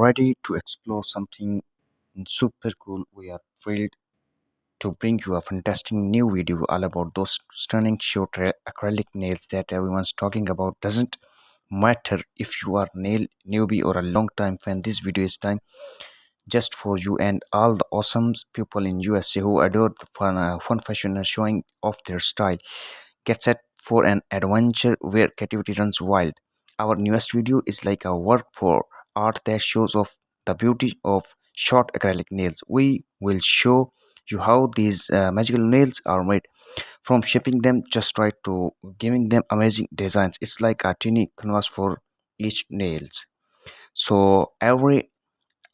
ready to explore something super cool. We are thrilled to bring you a fantastic new video all about those stunning short acrylic nails that everyone's talking about. Doesn't matter if you are nail newbie or a long time fan, this video is time just for you and all the awesome people in USA who adore the fun fashion and showing off their style. Get set for an adventure where creativity runs wild. Our newest video is like a work for art that shows off the beauty of short acrylic nails. We will show you how these magical nails are made, from shaping them just right to giving them amazing designs. It's like a tiny canvas for each nails. So ever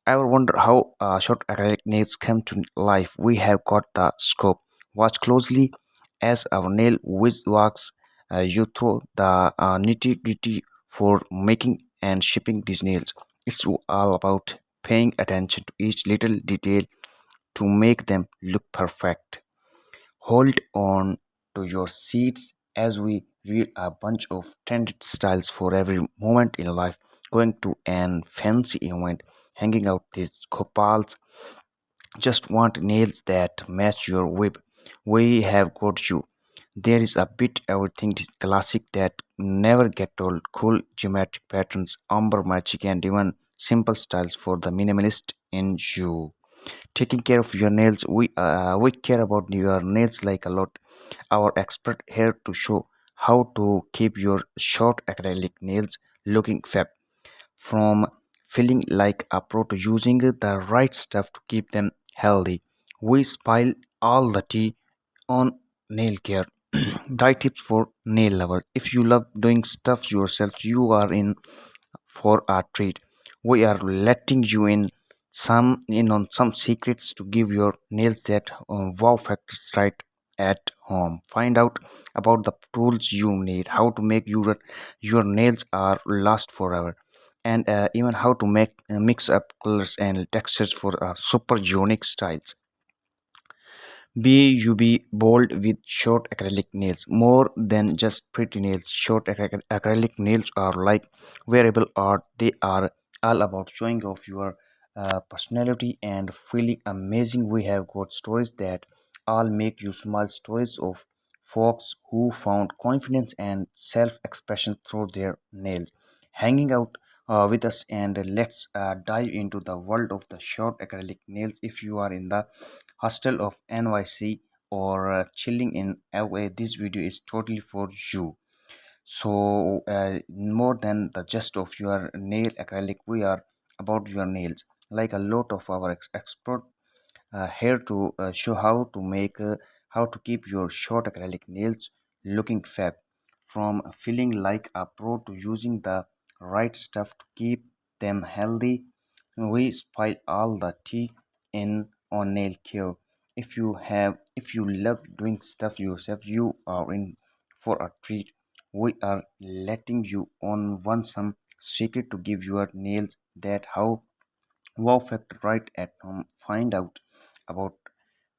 wonder how short acrylic nails come to life? We have got the scope. Watch closely as our nail whiz walks you through the nitty gritty for making and shipping these nails. It's all about paying attention to each little detail to make them look perfect. Hold on to your seats as we read a bunch of trended styles for every moment in life. Going to an fancy event, hanging out these copals, just want nails that match your whip. We have got you. There is a bit everything this classic that never get old. Cool geometric patterns, umber magic, and even simple styles for the minimalist in you. Taking care of your nails, we care about your nails like a lot. Our expert here to show how to keep your short acrylic nails looking fab, from feeling like a pro to using the right stuff to keep them healthy. We spill all the tea on nail care. Die tips for nail lovers. If you love doing stuff yourself, you are in for a treat. We are letting you in on some secrets to give your nails that wow factors right at home. Find out about the tools you need, how to make your nails are last forever, and even how to make mix up colors and textures for super unique styles. Be bold with short acrylic nails. More than just pretty nails, short acrylic nails are like wearable art. They are all about showing off your personality and feeling amazing. We have got stories that all make you smile. Stories of folks who found confidence and self-expression through their nails. Hanging out with us, and let's dive into the world of the short acrylic nails. If you are in the hostel of NYC or chilling in LA, this video is totally for you. So more than the just of your nail acrylic, we are about your nails. Like a lot of our expert here to show how to keep your short acrylic nails looking fab, from feeling like a pro to using the right stuff to keep them healthy. We spill all the tea in on nail care. If you love doing stuff yourself, you are in for a treat. We are letting you on one some secret to give your nails that how wow factor right at home. Find out about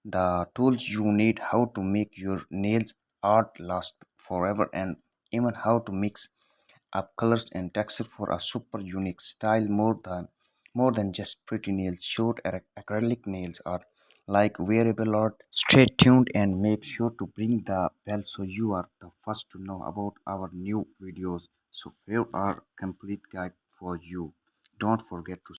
the tools you need, how to make your nails art last forever, and even how to mix up colors and texture for a super unique style. More than just pretty nails, short acrylic nails are like wearable art. Stay tuned and make sure to bring the bell so you are the first to know about our new videos. So here are complete guide for you. Don't forget to